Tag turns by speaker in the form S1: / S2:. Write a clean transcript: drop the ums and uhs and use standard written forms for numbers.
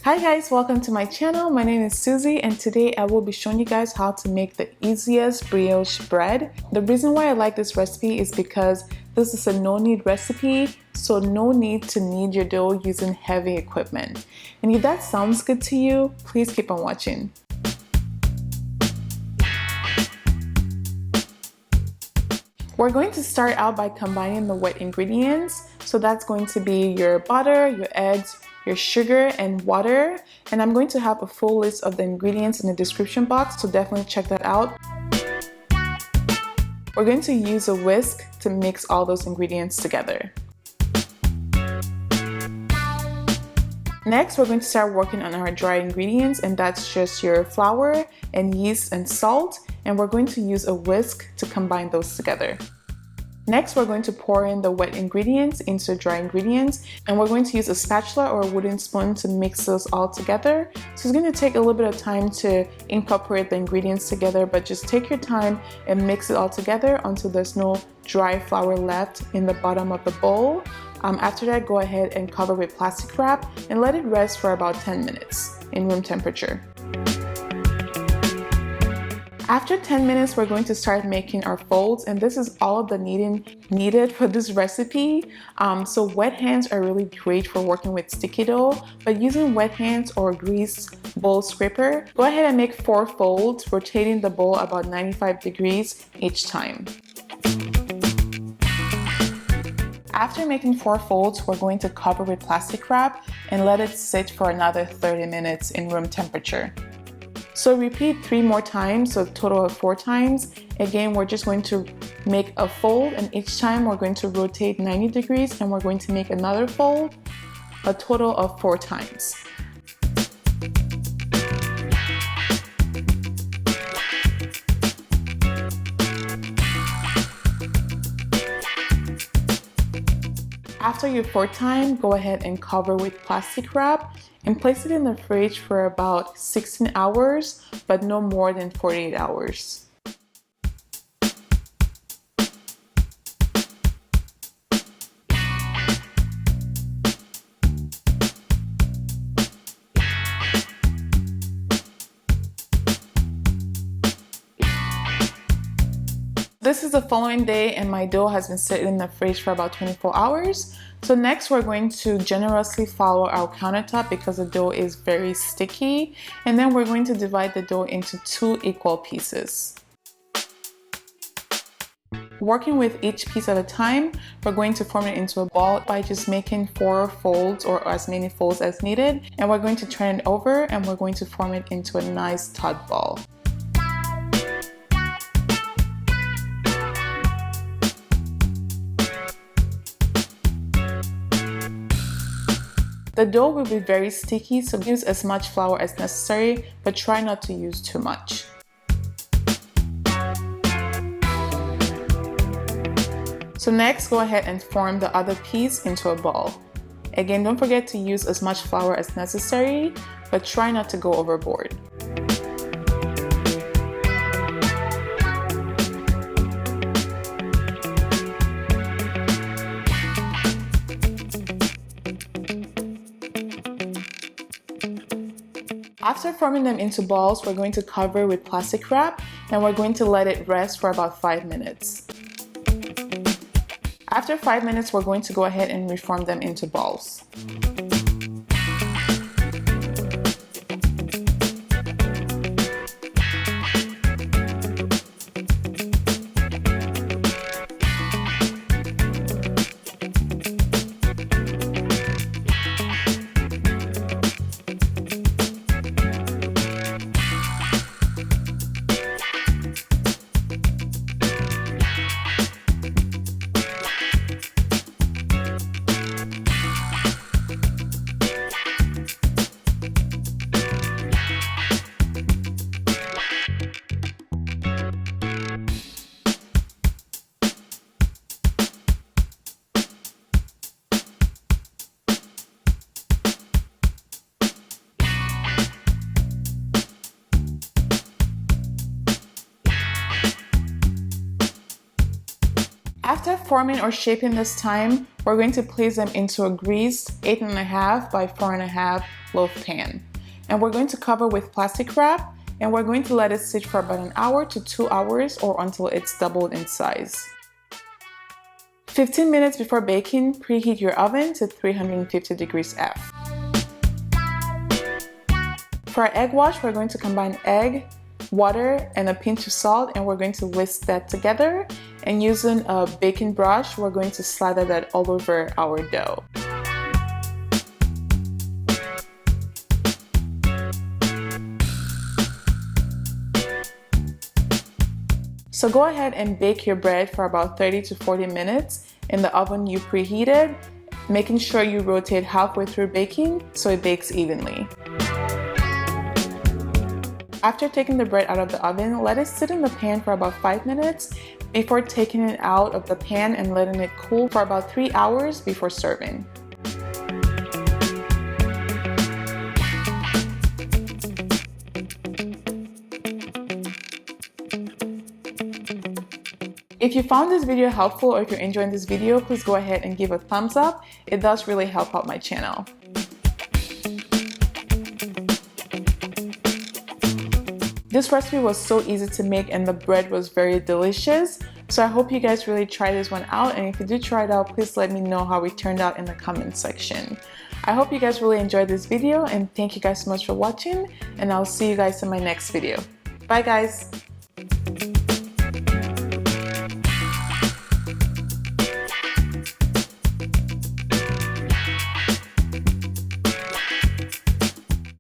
S1: Hi guys, welcome to my channel. My name is Susie and today I will be showing you guys how to make the easiest brioche bread. The reason why I like this recipe is because this is a no-knead recipe, so no need to knead your dough using heavy equipment. And if that sounds good to you, please keep on watching. We're going to start out by combining the wet ingredients. So that's going to be your butter, your eggs, your sugar and water, and I'm going to have a full list of the ingredients in the description box, so definitely check that out. We're going to use a whisk to mix all those ingredients together. Next, we're going to start working on our dry ingredients, and that's just your flour and yeast and salt, and we're going to use a whisk to combine those together. Next, we're going to pour in the wet ingredients into the dry ingredients, and we're going to use a spatula or a wooden spoon to mix those all together. So it's going to take a little bit of time to incorporate the ingredients together, but just take your time and mix it all together until there's no dry flour left in the bottom of the bowl. After that, go ahead and cover with plastic wrap and let it rest for about 10 minutes in room temperature. After 10 minutes, we're going to start making our folds, and this is all of the kneading needed for this recipe. So wet hands are really great for working with sticky dough, but using wet hands or greased bowl scraper, go ahead and make 4 folds, rotating the bowl about 95 degrees each time. After making 4 folds, we're going to cover with plastic wrap and let it sit for another 30 minutes in room temperature. So repeat 3 more times, so a total of 4 times. Again, we're just going to make a fold, and each time we're going to rotate 90 degrees and we're going to make another fold, a total of 4 times. After your 4th time, go ahead and cover with plastic wrap and place it in the fridge for about 16 hours, but no more than 48 hours. This is the following day and my dough has been sitting in the fridge for about 24 hours. So next we're going to generously follow our countertop because the dough is very sticky. And then we're going to divide the dough into 2 equal pieces. Working with each piece at a time, we're going to form it into a ball by just making 4 folds or as many folds as needed. And we're going to turn it over and we're going to form it into a nice taut ball. The dough will be very sticky, so use as much flour as necessary, but try not to use too much. So next, go ahead and form the other piece into a ball. Again, don't forget to use as much flour as necessary, but try not to go overboard. After forming them into balls, we're going to cover with plastic wrap and we're going to let it rest for about 5 minutes. After 5 minutes, we're going to go ahead and reform them into balls. After forming or shaping this time, we're going to place them into a greased 8.5 by 4.5 loaf pan. And we're going to cover with plastic wrap, and we're going to let it sit for about an hour to 2 hours or until it's doubled in size. 15 minutes before baking, preheat your oven to 350 degrees F. For our egg wash, we're going to combine egg, water, and a pinch of salt, and we're going to whisk that together. And using a baking brush, we're going to slather that all over our dough. So go ahead and bake your bread for about 30 to 40 minutes in the oven you preheated, making sure you rotate halfway through baking so it bakes evenly. After taking the bread out of the oven, let it sit in the pan for about 5 minutes before taking it out of the pan and letting it cool for about 3 hours before serving. If you found this video helpful or if you're enjoying this video, please go ahead and give a thumbs up. It does really help out my channel. This recipe was so easy to make and the bread was very delicious. So I hope you guys really try this one out, and if you do try it out, please let me know how it turned out in the comment section. I hope you guys really enjoyed this video, and thank you guys so much for watching, and I'll see you guys in my next video. Bye guys!